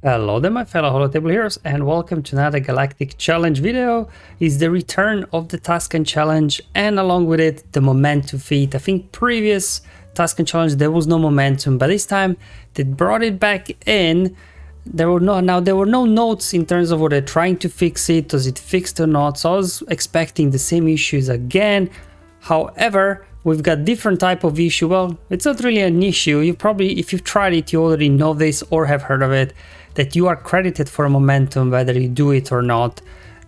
Hello there my fellow Holotable heroes and welcome to another Galactic Challenge video. It's the return of the Tusken Challenge and along with it the momentum feat. I think previous Tusken Challenge there was no momentum, but this time they brought it back in. There were no notes in terms of what they're trying to fix it, was it fixed or not, so I was expecting the same issues again. However, we've got different type of issue. Well, it's not really an issue. You probably, if you've tried it, you already know this or have heard of it, that you are credited for a momentum whether you do it or not.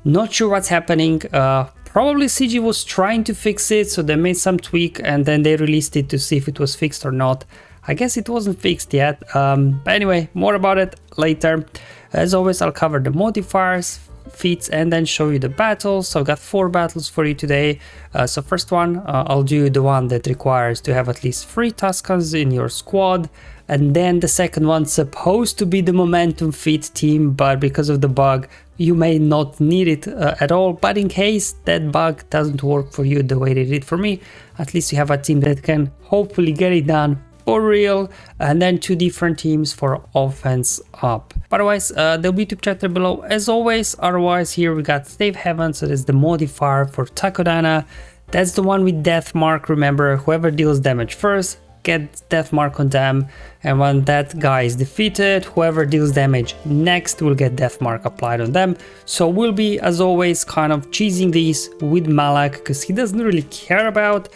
Not sure what's happening. Probably CG was trying to fix it, so they made some tweak and then they released it to see if it was fixed or not. I guess it wasn't fixed yet. But anyway, more about it later. As always, I'll cover the modifiers, feats, and then show you the battles. So I've got 4 battles for you today. So first one, I'll do the one that requires to have at least 3 Tuskens in your squad. And then the second one's supposed to be the momentum feat team, but because of the bug, you may not need it at all. But in case that bug doesn't work for you the way it did for me, at least you have a team that can hopefully get it done for real, and then 2 different teams for offense up. Otherwise, there'll be YouTube chat there below as always. Otherwise, here we got Save Heaven, so that's the modifier for Takodana. That's the one with death mark. Remember, whoever deals damage first get death mark on them, and when that guy is defeated, whoever deals damage next will get death mark applied on them. So we'll be, as always, kind of cheesing these with Malak because he doesn't really care about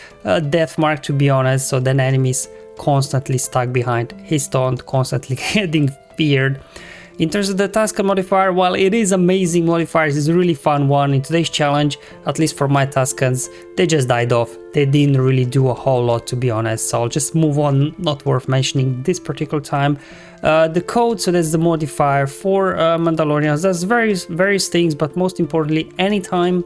death mark, to be honest, so then enemies constantly stuck behind his taunt, constantly getting feared. In terms of the Tusken modifier, while it is amazing modifier, it's a really fun one in today's challenge, at least for my Tuskens, they just died off. They didn't really do a whole lot, to be honest, so I'll just move on, not worth mentioning this particular time. The code, so that's the modifier for Mandalorians, does various things, but most importantly, anytime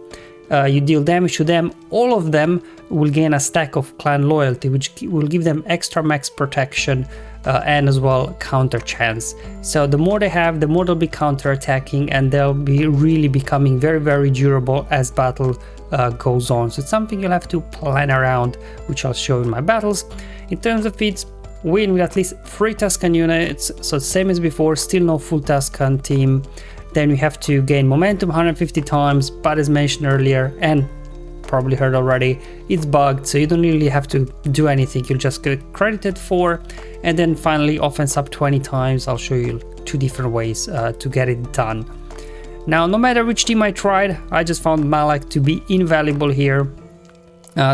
you deal damage to them, all of them will gain a stack of clan loyalty, which will give them extra max protection and as well counter chance. So the more they have, the more they'll be counter attacking, and they'll be really becoming very durable as battle goes on. So it's something you'll have to plan around, which I'll show in my battles. In terms of feats, win with at least 3 Tusken units, so same as before, still no full Tusken team. Then we have to gain momentum 150 times, but as mentioned earlier, and probably heard already, it's bugged, so you don't really have to do anything, you'll just get credited for. And then finally, offense up 20 times. I'll show you 2 different ways to get it done. Now, no matter which team I tried, I just found Malak to be invaluable here.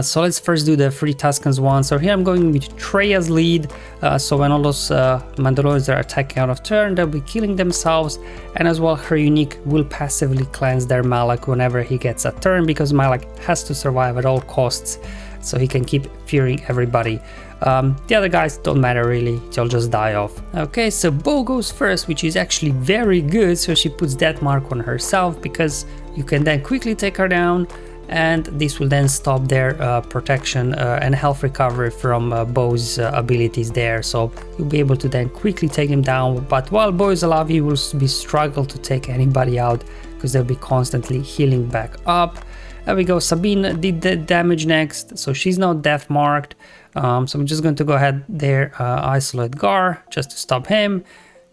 So let's first do the 3 Tuskens one. So here I'm going with Traya's lead. So when all those Mandalorians are attacking out of turn, they'll be killing themselves. And as well, her unique will passively cleanse their Malak whenever he gets a turn, because Malak has to survive at all costs, so he can keep fearing everybody. The other guys don't matter really, they'll just die off. Okay, so Bo goes first, which is actually very good. So she puts that mark on herself because you can then quickly take her down, and this will then stop their protection and health recovery from Bo's abilities there, so you'll be able to then quickly take him down. But while Bo is alive, you will be struggle to take anybody out because they'll be constantly healing back up. There we go, Sabine did the damage next, so she's now death marked. So I'm just going to go ahead there, isolate Gar just to stop him.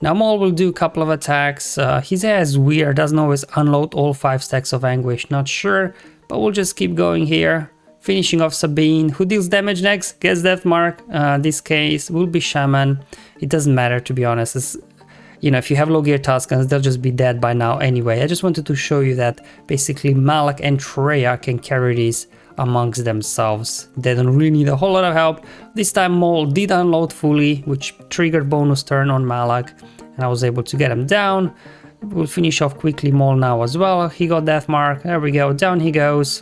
Now Maul will do a couple of attacks. His hair is weird, doesn't always unload all 5 stacks of anguish, not sure. But we'll just keep going here, finishing off Sabine. Who deals damage next? Gets death mark. This case will be Shaman. It doesn't matter, to be honest. It's, you know, if you have low gear Tuskens, they'll just be dead by now anyway. I just wanted to show you that basically Malak and Traya can carry these amongst themselves. They don't really need a whole lot of help. This time Maul did unload fully, which triggered bonus turn on Malak, and I was able to get him down. We'll finish off quickly Maul now as well. He got death mark. There we go. Down he goes.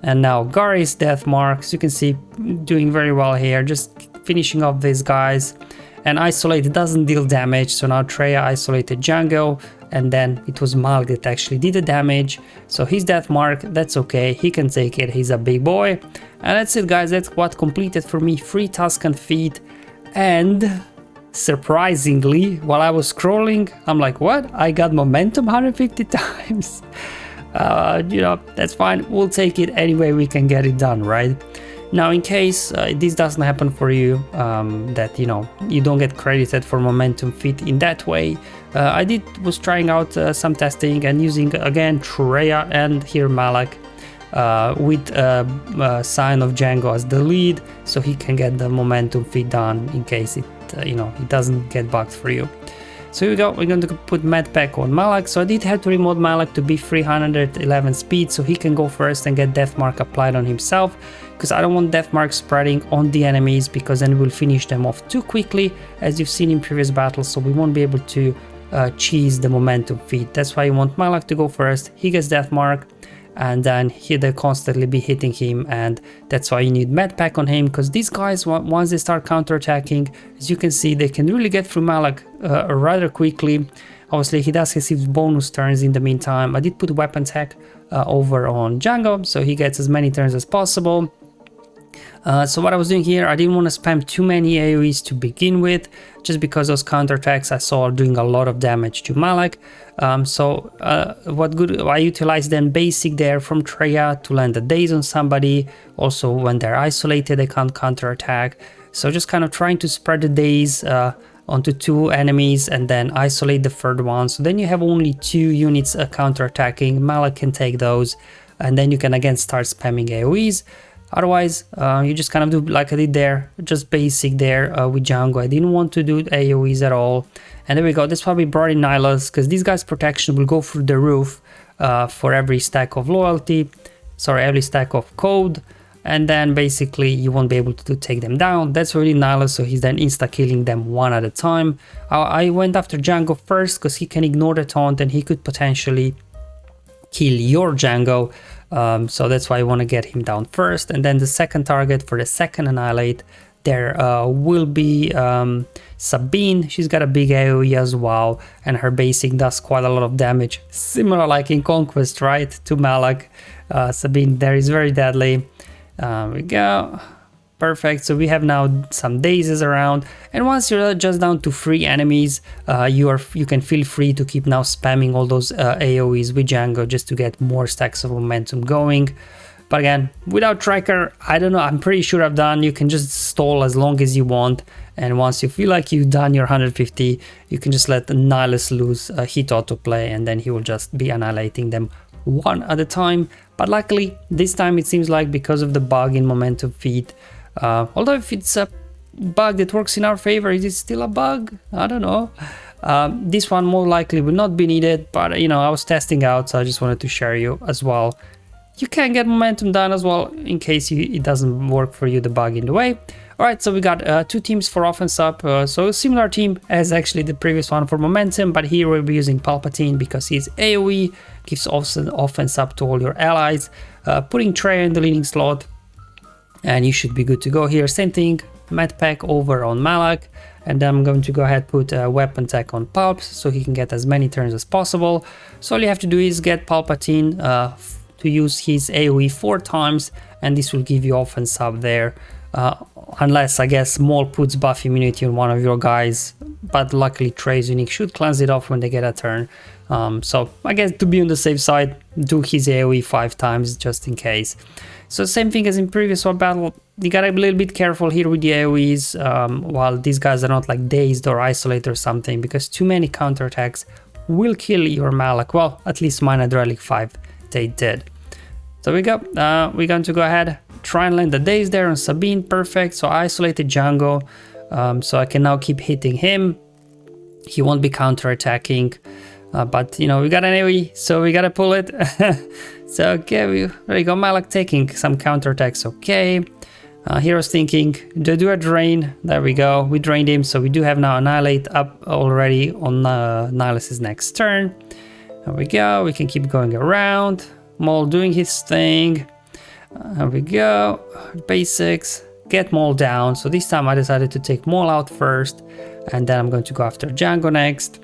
And now Gar is death mark. As you can see, doing very well here. Just finishing off these guys. And Isolate doesn't deal damage. So now Traya isolated Django. And then it was Malak that actually did the damage. So his death mark, that's okay. He can take it. He's a big boy. And that's it, guys. That's what completed for me 3 Tusken feat. And surprisingly, while I was scrolling, I'm like, what? I got momentum 150 times. You know, that's fine. We'll take it any way we can get it done, right? Now, in case this doesn't happen for you, that, you know, you don't get credited for momentum feat in that way, I was trying out some testing and using again Traya and here Malak with Sign of Django as the lead, so he can get the momentum feed done in case it it doesn't get bugged for you. So here we go, we're going to put med pack on Malak. So I did have to remote Malak to be 311 speed so he can go first and get death mark applied on himself, because I don't want death mark spreading on the enemies, because then we'll finish them off too quickly as you've seen in previous battles, so we won't be able to cheese the momentum feed. That's why you want Malak to go first, he gets death mark, and then they'll constantly be hitting him, and that's why you need med pack on him, because these guys, once they start counterattacking, as you can see, they can really get through Malak rather quickly. Obviously he does receive bonus turns in the meantime. I did put weapon tech over on Django, so he gets as many turns as possible. So what I was doing here, I didn't want to spam too many AoEs to begin with, just because those counterattacks I saw are doing a lot of damage to Malak. I utilized then basic there from Traya to land the daze on somebody. Also when they're isolated they can't counterattack, so just kind of trying to spread the daze onto 2 enemies and then isolate the third one, so then you have only 2 units counterattacking. Malak can take those, and then you can again start spamming AoEs. Otherwise, you just kind of do like I did there, just basic there with Django. I didn't want to do AoEs at all. And there we go, that's why we brought in Nihilus, because these guys' protection will go through the roof for every stack of loyalty, sorry, every stack of code. And then basically you won't be able to take them down. That's really Nihilus, so he's then insta-killing them one at a time. I went after Django first because he can ignore the taunt and he could potentially kill your Django. So that's why I want to get him down first, and then the second target for the second annihilate there will be Sabine. She's got a big AoE as well, and her basic does quite a lot of damage, similar like in Conquest, right, to Malak. Sabine there is very deadly. We go, perfect. So we have now some dazes around, and once you're just down to 3 enemies, you can feel free to keep now spamming all those AoEs with Django just to get more stacks of momentum going. But again, without tracker, I don't know, I'm pretty sure I've done, you can just stall as long as you want, and once you feel like you've done your 150, you can just let the Nihilus loose hit autoplay, and then he will just be annihilating them one at a time. But luckily this time it seems like, because of the bug in momentum feed, although if it's a bug that works in our favor, is it still a bug? I don't know. This one more likely will not be needed, but I was testing out, so I just wanted to share you as well. You can get momentum done as well in case it doesn't work for you, the bug in the way. Alright, so we got 2 teams for offense up, so a similar team as actually the previous one for momentum, but here we'll be using Palpatine because his AoE gives offense up to all your allies, putting Traya in the leading slot, and you should be good to go here. Same thing, med pack over on Malak, and then I'm going to go ahead put a weapon tech on Palps so he can get as many turns as possible. So all you have to do is get Palpatine to use his AoE 4 times, and this will give you offense up there, unless I guess Maul puts buff immunity on one of your guys, but luckily Traya's unique should cleanse it off when they get a turn. So I guess to be on the safe side, do his AoE 5 times just in case. So same thing as in previous battle, you gotta be a little bit careful here with the AoEs while these guys are not like dazed or isolated or something, because too many counterattacks will kill your Malak. Well, at least mine at Relic 5 they did. So we go, we're going to go ahead, try and land the daze there on Sabine, perfect. So I isolated Django, so I can now keep hitting him. He won't be counterattacking, but we got an AoE, so we gotta pull it. So okay, there you go, Malak taking some counterattacks, okay. Here I was thinking, do a drain, there we go, we drained him, so we do have now Annihilate up already on Nihilus's next turn. There we go, we can keep going around. Maul doing his thing. There we go, basics, get Maul down. So this time I decided to take Maul out first, and then I'm going to go after Django next.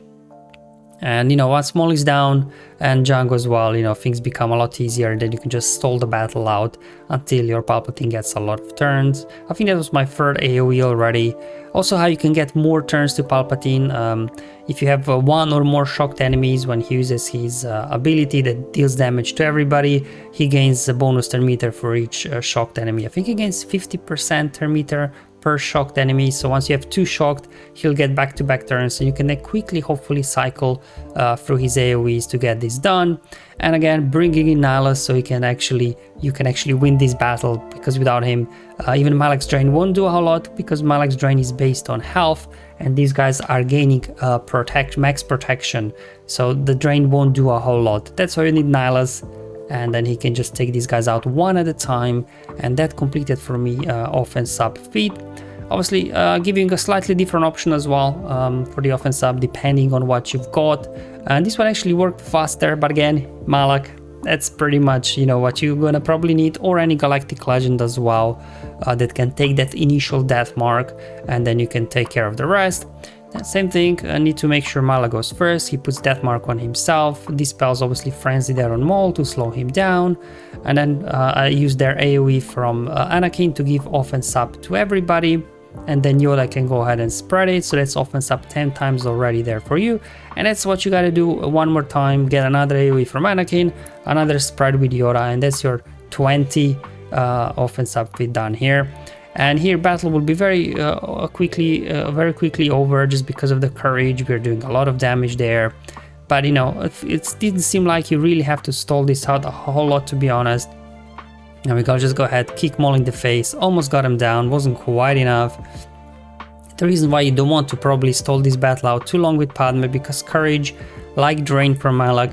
And once Maul is down and Django as well, things become a lot easier, and then you can just stall the battle out until your Palpatine gets a lot of turns. I think that was my 3rd AoE already. Also how you can get more turns to Palpatine, if you have 1 or more shocked enemies, when he uses his ability that deals damage to everybody, he gains a bonus turn meter for each shocked enemy. I think he gains 50% turn meter per shocked enemy. So once you have 2 shocked, he'll get back-to-back turns, and you can then quickly, hopefully, cycle through his AoEs to get this done. And again, bringing in Nihilus so you can actually win this battle, because without him, even Malak's Drain won't do a whole lot, because Malak's Drain is based on health, and these guys are gaining max protection, so the Drain won't do a whole lot. That's why you need Nihilus, and then he can just take these guys out one at a time. And that completed for me offense sub feat. Obviously giving a slightly different option as well for the offense sub, depending on what you've got. And this one actually worked faster, but again, Malak, that's pretty much, you know, what you're gonna probably need, or any Galactic Legend as well that can take that initial death mark, and then you can take care of the rest. Same thing, I need to make sure Malak goes first. He puts death mark on himself. Dispels obviously Frenzy there on Maul to slow him down, and then I use their AoE from Anakin to give offense up to everybody, and then Yoda can go ahead and spread it. So that's offense up 10 times already there for you, and that's what you gotta do one more time. Get another AoE from Anakin, another spread with Yoda, and that's your 20 offense up feat done here. And here battle will be very quickly over, just because of the courage. We're doing a lot of damage there, but you know, it didn't seem like you really have to stall this out a whole lot, to be honest. And we gotta just go ahead, kick Maul in the face. Almost got him down, wasn't quite enough. The reason why you don't want to probably stall this battle out too long with Padme, because courage, like Drain from Malak,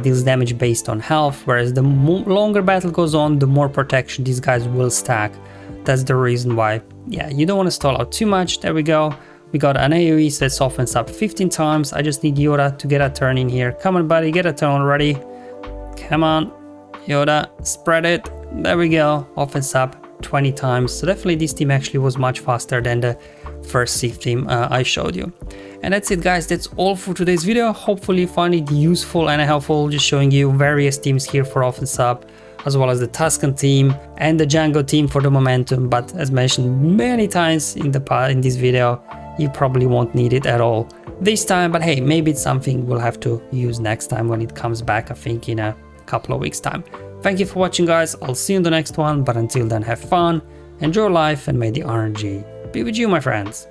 deals damage based on health, whereas the longer battle goes on, the more protection these guys will stack. That's the reason why, yeah, you don't want to stall out too much. There we go. We got an AoE, so that's offense up 15 times. I just need Yoda to get a turn in here. Come on, buddy, get a turn already. Come on, Yoda, spread it. There we go. Offense up 20 times. So definitely this team actually was much faster than the first Sith team I showed you. And that's it, guys. That's all for today's video. Hopefully you find it useful and helpful, just showing you various teams here for offense up, as well as the Tusken team and the Django team for the momentum. But as mentioned many times in this video, you probably won't need it at all this time. But hey, maybe it's something we'll have to use next time when it comes back, I think in a couple of weeks time. Thank you for watching, guys. I'll see you in the next one, but until then, have fun, enjoy life, and may the RNG be with you, my friends.